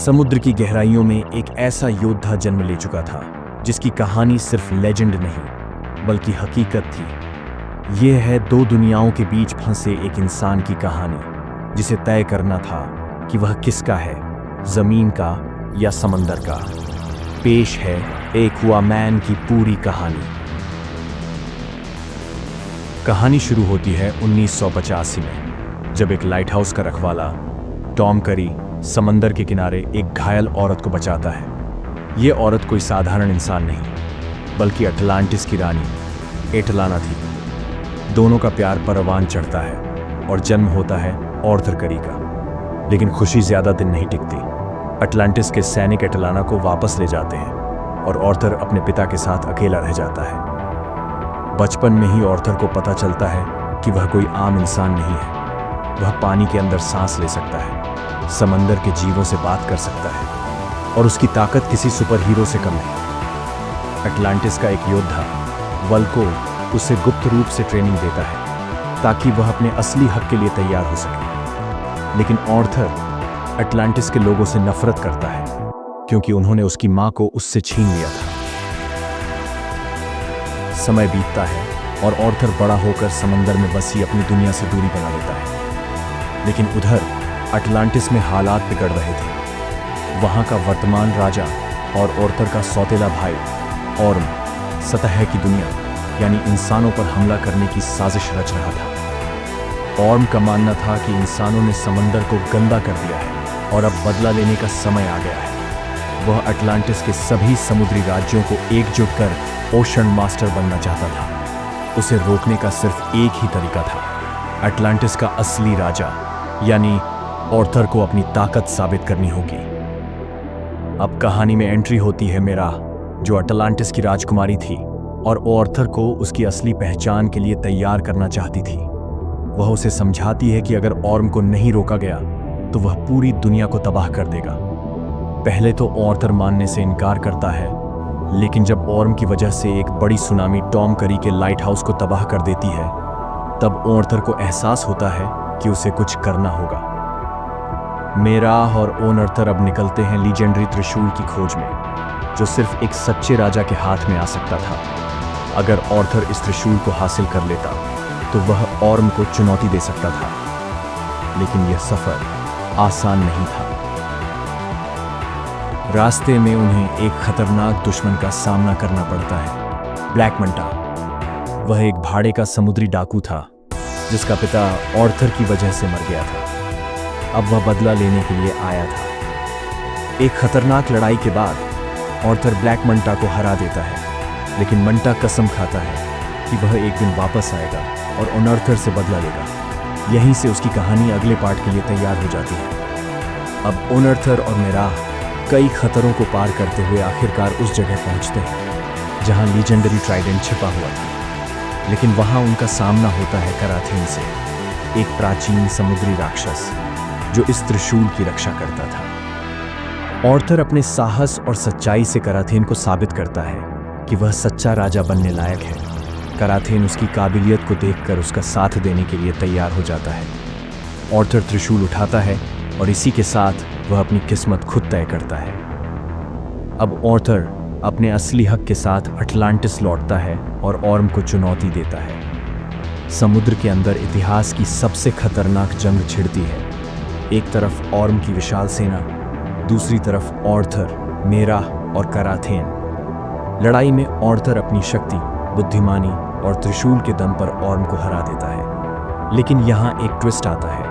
समुद्र की गहराइयों में एक ऐसा योद्धा जन्म ले चुका था जिसकी कहानी सिर्फ लेजेंड नहीं बल्कि हकीकत थी। यह है दो दुनियाओं के बीच फंसे एक इंसान की कहानी जिसे तय करना था कि वह किसका है, जमीन का या समंदर का। पेश है एक्वामैन की पूरी कहानी। कहानी शुरू होती है 1985 में, जब एक लाइट हाउस का रखवाला टॉम करी समंदर के किनारे एक घायल औरत को बचाता है। यह औरत कोई साधारण इंसान नहीं बल्कि अटलांटिस की रानी एटलाना थी। दोनों का प्यार परवान चढ़ता है और जन्म होता है ऑर्थर करी का। लेकिन खुशी ज्यादा दिन नहीं टिकती। अटलांटिस के सैनिक एटलाना को वापस ले जाते हैं और ऑर्थर अपने पिता के साथ अकेला रह जाता है। बचपन में ही ऑर्थर को पता चलता है कि वह कोई आम इंसान नहीं है। वह पानी के अंदर सांस ले सकता है, समंदर के जीवों से बात कर सकता है और उसकी ताकत किसी सुपर हीरो से कम नहीं। अटलांटिस का एक योद्धा वल्को उसे गुप्त रूप से ट्रेनिंग देता है ताकि वह अपने असली हक के लिए तैयार हो सके। लेकिन ऑर्थर अटलांटिस के लोगों से नफरत करता है क्योंकि उन्होंने उसकी मां को उससे छीन लिया था। समय बीतता है और ऑर्थर बड़ा होकर समंदर में बसी अपनी दुनिया से दूरी बना लेता है। लेकिन उधर अटलांटिस में हालात बिगड़ रहे थे। वहां का वर्तमान राजा और ऑर्थर का सौतेला भाई ऑर्म सतह की दुनिया यानी इंसानों पर हमला करने की साजिश रच रहा था। ऑर्म का मानना था कि इंसानों ने समंदर को गंदा कर दिया है और अब बदला लेने का समय आ गया है। वह अटलांटिस के सभी समुद्री राज्यों को एकजुट कर ओशन मास्टर बनना चाहता था। उसे रोकने का सिर्फ एक ही तरीका था, अटलांटिस का असली राजा यानी ऑर्थर को अपनी ताकत साबित करनी होगी। अब कहानी में एंट्री होती है मेरा, जो अटलांटिस की राजकुमारी थी और ऑर्थर को उसकी असली पहचान के लिए तैयार करना चाहती थी। वह उसे समझाती है कि अगर ऑर्म को नहीं रोका गया तो वह पूरी दुनिया को तबाह कर देगा। पहले तो ऑर्थर मानने से इनकार करता है, लेकिन जब ऑर्म की वजह से एक बड़ी सुनामी टॉम करी के लाइट हाउस को तबाह कर देती है, तब ऑर्थर को एहसास होता है कि उसे कुछ करना होगा। मेराह और ओनर्थर अब निकलते हैं लीजेंडरी त्रिशूल की खोज में, जो सिर्फ एक सच्चे राजा के हाथ में आ सकता था। अगर ऑर्थर इस त्रिशूल को हासिल कर लेता तो वह ऑर्म को चुनौती दे सकता था। लेकिन यह सफर आसान नहीं था। रास्ते में उन्हें एक खतरनाक दुश्मन का सामना करना पड़ता है, ब्लैक मंटा। वह एक भाड़े का समुद्री डाकू था जिसका पिता ऑर्थर की वजह से मर गया था। अब वह बदला लेने के लिए आया था। एक खतरनाक लड़ाई के बाद ऑर्थर ब्लैक मंटा को हरा देता है, लेकिन मंटा कसम खाता है कि वह एक दिन वापस आएगा और ओनर्थर से बदला लेगा। यहीं से उसकी कहानी अगले पार्ट के लिए तैयार हो जाती है। अब ओनर्थर और मेराह कई खतरों को पार करते हुए आखिरकार उस जगह पहुंचते हैं जहां लीजेंडरी ट्राइडेंट छिपा हुआ था। लेकिन वहां उनका सामना होता है कराथेन से, एक प्राचीन समुद्री राक्षस जो इस त्रिशूल की रक्षा करता था। ऑर्थर अपने साहस और सच्चाई से कराथेन को साबित करता है कि वह सच्चा राजा बनने लायक है। कराथेन उसकी काबिलियत को देखकर उसका साथ देने के लिए तैयार हो जाता है। ऑर्थर त्रिशूल उठाता है और इसी के साथ वह अपनी किस्मत खुद तय करता है। अब ऑर्थर अपने असली हक के साथ अटलांटिस लौटता है और ऑर्म को चुनौती देता है। समुद्र के अंदर इतिहास की सबसे खतरनाक जंग छिड़ती है। एक तरफ ऑर्म की विशाल सेना, दूसरी तरफ ऑर्थर, मेराह और कराथेन। लड़ाई में ऑर्थर अपनी शक्ति, बुद्धिमानी और त्रिशूल के दम पर ऑर्म को हरा देता है। लेकिन यहाँ एक ट्विस्ट आता है।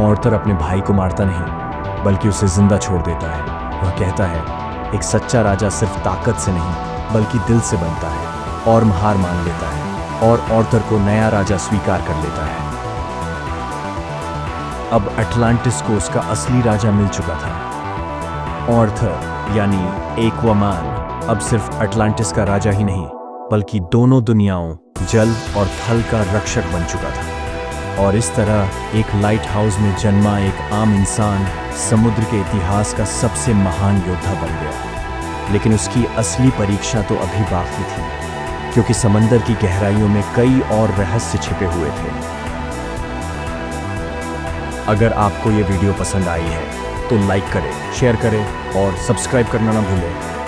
ऑर्थर अपने भाई को मारता नहीं बल्कि उसे जिंदा छोड़ देता है। वह कहता है, एक सच्चा राजा सिर्फ ताकत से नहीं बल्कि दिल से बनता है। ऑर्म हार मान लेता है और ऑर्थर को नया राजा स्वीकार कर लेता है। अब अटलांटिस को उसका असली राजा मिल चुका था। ऑर्थर यानी एक्वामैन अब सिर्फ अटलांटिस का राजा ही नहीं बल्कि दोनों दुनियाओं, जल और थल का रक्षक बन चुका था। और इस तरह एक लाइट हाउस में जन्मा एक आम इंसान समुद्र के इतिहास का सबसे महान योद्धा बन गया। लेकिन उसकी असली परीक्षा तो अभी बाकी थी, क्योंकि समंदर की गहराइयों में कई और रहस्य छिपे हुए थे। अगर आपको ये वीडियो पसंद आई है तो लाइक करें, शेयर करें और सब्सक्राइब करना ना भूलें